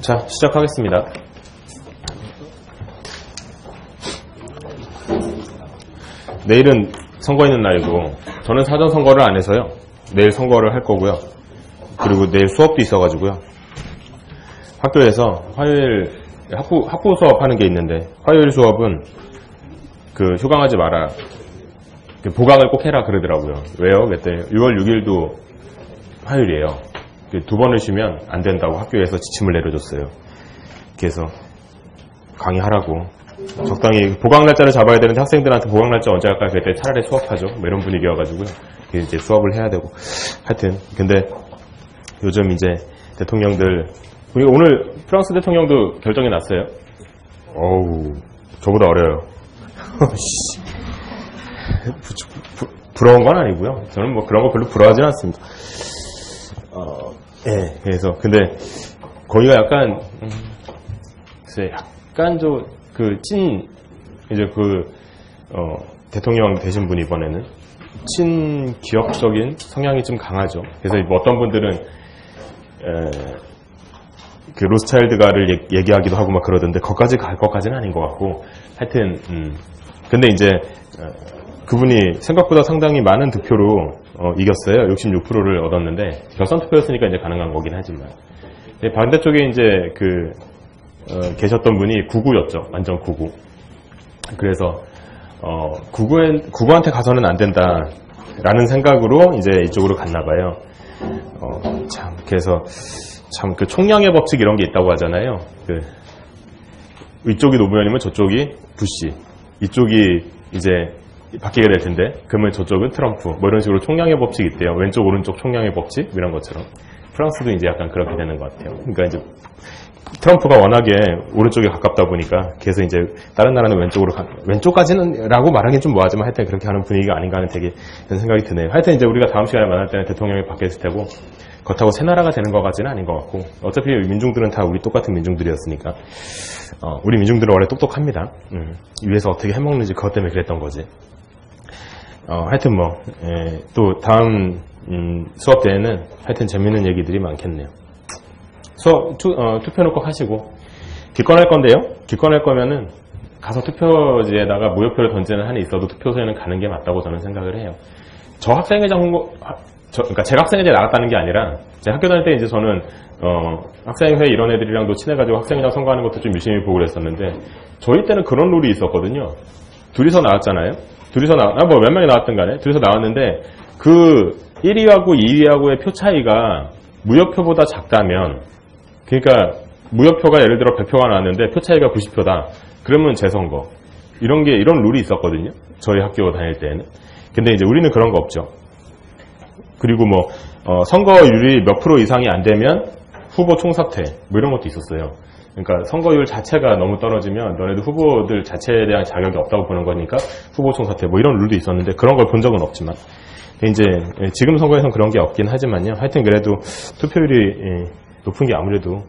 자, 시작하겠습니다. 내일은 선거 있는 날이고, 저는 사전 선거를 안 해서요. 내일 선거를 할 거고요. 그리고 내일 수업도 있어가지고요. 학교에서 화요일 학부 수업 하는 게 있는데, 화요일 수업은 그 휴강하지 마라. 보강을 꼭 해라 그러더라고요. 왜요? 그때 6월 6일도 화요일이에요. 2번을 쉬면 안 된다고 학교에서 지침을 내려줬어요. 그래서 강의하라고. 적당히 보강 날짜를 잡아야 되는데 학생들한테 보강 날짜 언제 할까? 그때 차라리 수업하죠. 뭐 이런 분위기여가지고요. 이제 수업을 해야 되고. 하여튼 근데 요즘 이제 대통령들, 오늘 프랑스 대통령도 결정이 났어요. 어우, 저보다 어려요. 부러운 건 아니고요. 저는 뭐 그런 거 별로 부러워하지는 않습니다. 예, 그래서 근데 거기가 약간 이제 대통령 되신 분 이번에는 친기업적인 성향이 좀 강하죠. 그래서 뭐 어떤 분들은 그 로스차일드가를 얘기하기도 하고 막 그러던데 거기까지 갈 것까지는 아닌 것 같고, 하여튼 근데 이제 그분이 생각보다 상당히 많은 득표로 이겼어요. 66%를 얻었는데 결선 투표였으니까 이제 가능한 거긴 하지만, 반대쪽에 이제 계셨던 분이 구구였죠. 완전 구구. 그래서 구구한테 가서는 안 된다라는 생각으로 이제 이쪽으로 갔나 봐요. 그래서 참 그 총량의 법칙 이런 게 있다고 하잖아요. 이쪽이 노무현이면 저쪽이 부시, 이쪽이 이제 바뀌게 될 텐데 그러면 저쪽은 트럼프, 뭐 이런 식으로 총량의 법칙이 있대요. 왼쪽 오른쪽 총량의 법칙 이런 것처럼 프랑스도 이제 약간 그렇게 되는 것 같아요. 그러니까 이제 트럼프가 워낙에 오른쪽에 가깝다 보니까 그래서 이제 다른 나라는 왼쪽까지는 라고 말하기는 좀 뭐하지만 하여튼 그렇게 하는 분위기가 아닌가 하는 되게 그런 생각이 드네요. 하여튼 이제 우리가 다음 시간에 만날 때는 대통령이 바뀌었을 테고, 그렇다고 새 나라가 되는 것 같지는 아닌 것 같고, 어차피 민중들은 다 우리 똑같은 민중들이었으니까 우리 민중들은 원래 똑똑합니다. 위에서 어떻게 해먹는지 그것 때문에 그랬던 거지. 하여튼 뭐 또 다음 수업 때에는 하여튼 재밌는 얘기들이 많겠네요. 투표는 꼭 하시고, 기권할 건데요. 기권할 거면은 가서 투표지에다가 무효표를 던지는 한이 있어도 투표소에는 가는 게 맞다고 저는 생각을 해요. 그러니까 제가 학생회장에 나갔다는 게 아니라, 제 학교 다닐 때 이제 저는 학생회 이런 애들이랑도 친해가지고 학생회장 선거하는 것도 좀 유심히 보고 그랬었는데, 저희 때는 그런 룰이 있었거든요. 둘이서 나왔잖아요. 뭐 몇 명이 나왔든 간에 둘이서 나왔는데, 그 1위하고 2위하고의 표 차이가 무효표보다 작다면, 그러니까 무효표가 예를 들어 100표가 나왔는데 표 차이가 90표다. 그러면 재선거. 이런 룰이 있었거든요. 저희 학교 다닐 때는. 근데 이제 우리는 그런 거 없죠. 그리고 뭐 선거율이 몇 프로 이상이 안 되면 후보 총사퇴 뭐 이런 것도 있었어요. 그러니까 선거율 자체가 너무 떨어지면 너네들 후보들 자체에 대한 자격이 없다고 보는 거니까 후보 총사퇴 뭐 이런 룰도 있었는데, 그런 걸 본 적은 없지만, 이제 지금 선거에서는 그런 게 없긴 하지만요. 하여튼 그래도 투표율이 높은 게 아무래도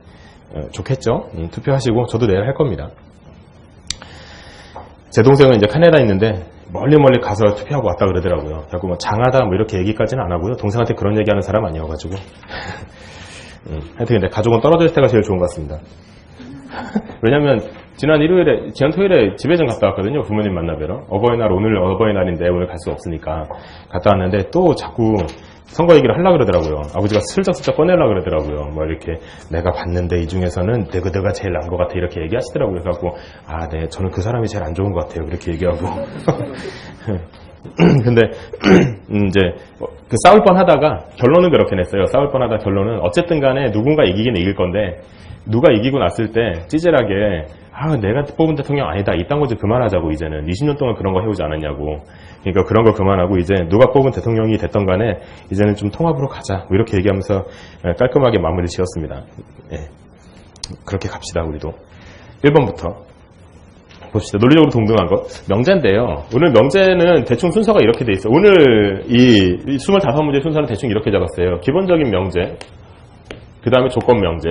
좋겠죠. 투표하시고 저도 내일 할 겁니다. 제 동생은 이제 캐나다에 있는데 멀리 가서 투표하고 왔다 그러더라고요. 자꾸 뭐 장하다 뭐 이렇게 얘기까지는 안 하고요. 동생한테 그런 얘기하는 사람 아니어가지고. 하여튼 근데 가족은 떨어져 있을 때가 제일 좋은 것 같습니다. 왜냐면 지난 토요일에 집에 좀 갔다 왔거든요. 부모님 만나뵈러. 오늘 어버이날인데 오늘 갈 수 없으니까 갔다 왔는데 또 자꾸 선거 얘기를 하려고 그러더라고요. 아버지가 슬쩍슬쩍 꺼내려고 그러더라고요. 뭐 이렇게 내가 봤는데 이 중에서는 내가 제일 나은 것 같아 이렇게 얘기하시더라고요. 그래갖고 네, 저는 그 사람이 제일 안 좋은 것 같아요. 그렇게 얘기하고. 근데 이제 싸울 뻔하다가 결론은 그렇게 냈어요. 싸울 뻔하다 결론은 어쨌든 간에 누군가 이기긴 이길 건데, 누가 이기고 났을 때 찌질하게 내가 뽑은 대통령 아니다 이딴 거 좀 그만하자고. 이제는 20년 동안 그런 거 해오지 않았냐고. 그러니까 그런 거 그만하고 이제 누가 뽑은 대통령이 됐던 간에 이제는 좀 통합으로 가자 뭐 이렇게 얘기하면서 깔끔하게 마무리 지었습니다. 그렇게 갑시다. 우리도 1번부터 봅시다. 논리적으로 동등한 것. 명제인데요. 오늘 명제는 대충 순서가 이렇게 돼 있어요. 오늘 이 25문제 순서는 대충 이렇게 잡았어요. 기본적인 명제, 그 다음에 조건 명제.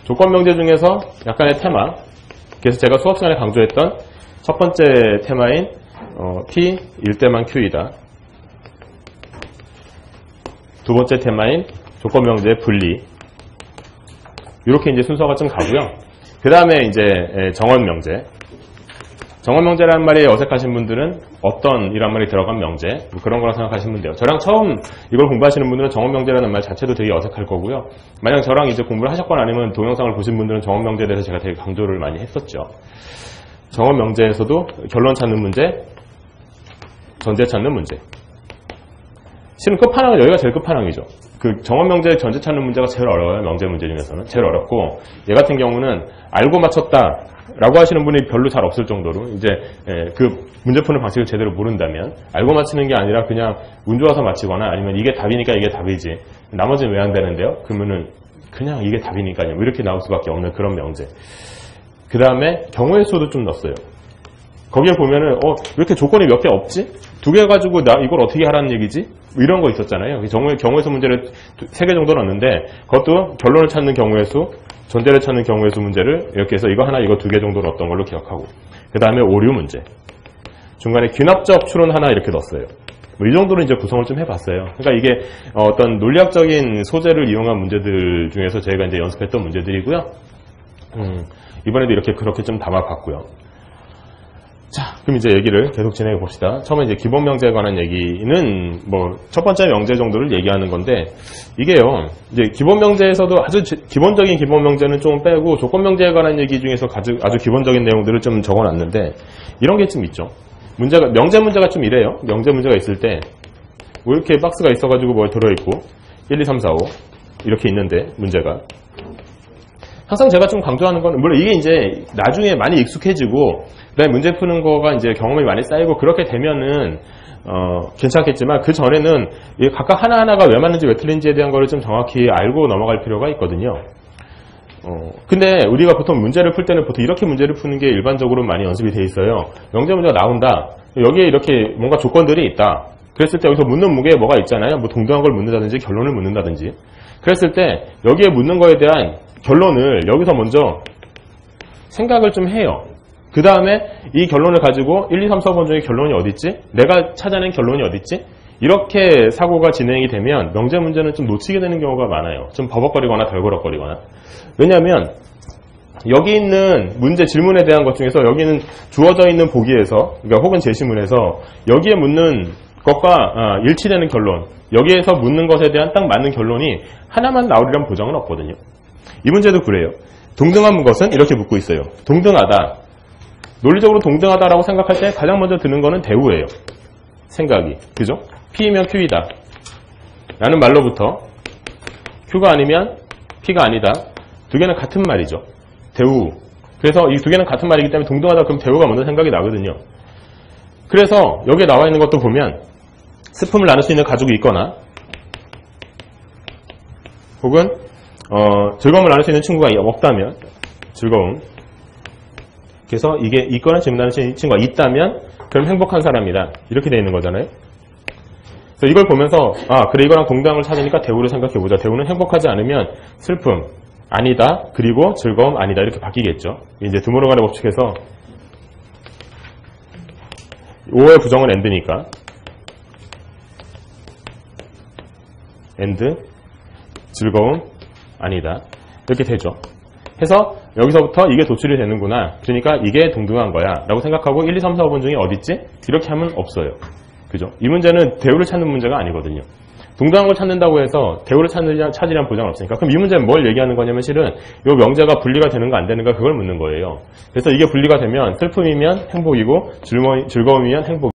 조건 명제 중에서 약간의 테마. 그래서 제가 수업 시간에 강조했던 첫 번째 테마인 P 1대만 Q이다. 두 번째 테마인 조건 명제의 분리. 이렇게 이제 순서가 좀 가고요. 그 다음에 이제 정언명제. 정언명제라는 말이 어색하신 분들은 어떤 이란 말이 들어간 명제 뭐 그런 거라 생각하시면 돼요. 저랑 처음 이걸 공부하시는 분들은 정언명제라는 말 자체도 되게 어색할 거고요. 만약 저랑 이제 공부를 하셨거나 아니면 동영상을 보신 분들은 정언명제에 대해서 제가 되게 강조를 많이 했었죠. 정언명제에서도 결론 찾는 문제, 전제 찾는 문제. 실은 끝판왕은 여기가 제일 끝판왕이죠. 그 정언명제의 전제 찾는 문제가 제일 어려워요. 명제 문제 중에서는. 제일 어렵고 얘 같은 경우는 알고 맞췄다 라고 하시는 분이 별로 잘 없을 정도로 이제 그 문제 푸는 방식을 제대로 모른다면 알고 맞히는 게 아니라 그냥 운 좋아서 맞히거나 아니면 이게 답이니까 이게 답이지 나머지는 왜 안 되는데요? 그러면은 그냥 이게 답이니까요. 이렇게 나올 수밖에 없는 그런 명제. 그 다음에 경우의 수도 좀 넣었어요. 거기에 보면은 왜 이렇게 조건이 몇 개 없지? 2개 가지고 나 이걸 어떻게 하라는 얘기지? 이런 거 있었잖아요. 경우의 수 문제를 3개 정도 넣었는데 그것도 결론을 찾는 경우의 수, 전제를 찾는 경우의 수 문제를 이렇게 해서 이거 하나 이거 2개 정도 넣었던 걸로 기억하고 그 다음에 오류 문제. 중간에 귀납적 추론 하나 이렇게 넣었어요. 뭐 이 정도로 이제 구성을 좀 해봤어요. 그러니까 이게 어떤 논리학적인 소재를 이용한 문제들 중에서 저희가 이제 연습했던 문제들이고요. 이번에도 이렇게 그렇게 좀 담아봤고요. 자, 그럼 이제 얘기를 계속 진행해 봅시다. 처음에 이제 기본 명제에 관한 얘기는 뭐 첫 번째 명제 정도를 얘기하는 건데 이게요. 이제 기본 명제에서도 아주 기본적인 기본 명제는 좀 빼고 조건 명제에 관한 얘기 중에서 아주 기본적인 내용들을 좀 적어놨는데 이런 게 좀 있죠. 명제 문제가 좀 이래요. 명제 문제가 있을 때 뭐 이렇게 박스가 있어가지고 뭐 들어있고 1, 2, 3, 4, 5 이렇게 있는데 문제가 항상 제가 좀 강조하는 건 물론 이게 이제 나중에 많이 익숙해지고 그다음에 문제 푸는 거가 이제 경험이 많이 쌓이고 그렇게 되면은 괜찮겠지만 그 전에는 각각 하나하나가 왜 맞는지 왜 틀린지에 대한 거를 좀 정확히 알고 넘어갈 필요가 있거든요. 근데 우리가 보통 문제를 풀 때는 보통 이렇게 문제를 푸는 게 일반적으로 많이 연습이 돼 있어요. 명제 문제가 나온다. 여기에 이렇게 뭔가 조건들이 있다. 그랬을 때 여기서 묻는 무게에 뭐가 있잖아요. 뭐 동등한 걸 묻는다든지 결론을 묻는다든지. 그랬을 때 여기에 묻는 거에 대한 결론을 여기서 먼저 생각을 좀 해요. 그 다음에 이 결론을 가지고 1, 2, 3, 4번 중에 결론이 어딨지? 내가 찾아낸 결론이 어딨지? 이렇게 사고가 진행이 되면 명제 문제는 좀 놓치게 되는 경우가 많아요. 좀 버벅거리거나 덜거럭거리거나. 왜냐하면 여기 있는 문제 질문에 대한 것 중에서 여기는 주어져 있는 보기에서 그러니까 혹은 제시문에서 여기에 묻는 것과 일치되는 결론 여기에서 묻는 것에 대한 딱 맞는 결론이 하나만 나오리란 보장은 없거든요. 이 문제도 그래요. 동등한 것은 이렇게 묻고 있어요. 동등하다. 논리적으로 동등하다라고 생각할 때 가장 먼저 드는 거는 대우예요. 생각이. 그죠? P이면 Q이다. 라는 말로부터 Q가 아니면 P가 아니다. 두 개는 같은 말이죠. 대우. 그래서 이 두 개는 같은 말이기 때문에 동등하다 그럼 대우가 먼저 생각이 나거든요. 그래서 여기에 나와 있는 것도 보면 슬픔을 나눌 수 있는 가족이 있거나 혹은 즐거움을 나눌 수 있는 친구가 없다면 즐거움. 그래서 이게 있거나 질문 나눌 수 있는 친구가 있다면 그럼 행복한 사람이다. 이렇게 되어 있는 거잖아요. 그래서 이걸 보면서 그래 이거랑 동등한 걸 찾으니까 대우를 생각해보자. 대우는 행복하지 않으면 슬픔 아니다. 그리고 즐거움 아니다. 이렇게 바뀌겠죠. 이제 드모르간의 법칙에서 5의 부정은 AND니까 AND 즐거움 아니다. 이렇게 되죠. 해서 여기서부터 이게 도출이 되는구나. 그러니까 이게 동등한 거야 라고 생각하고 1, 2, 3, 4, 5번 중에 어딨지? 이렇게 하면 없어요. 그죠? 이 문제는 대우를 찾는 문제가 아니거든요. 동등한 걸 찾는다고 해서 대우를 찾으려는 보장은 없으니까. 그럼 이 문제는 뭘 얘기하는 거냐면 실은 이 명제가 분리가 되는가 안 되는가 그걸 묻는 거예요. 그래서 이게 분리가 되면 슬픔이면 행복이고 즐거움이면 행복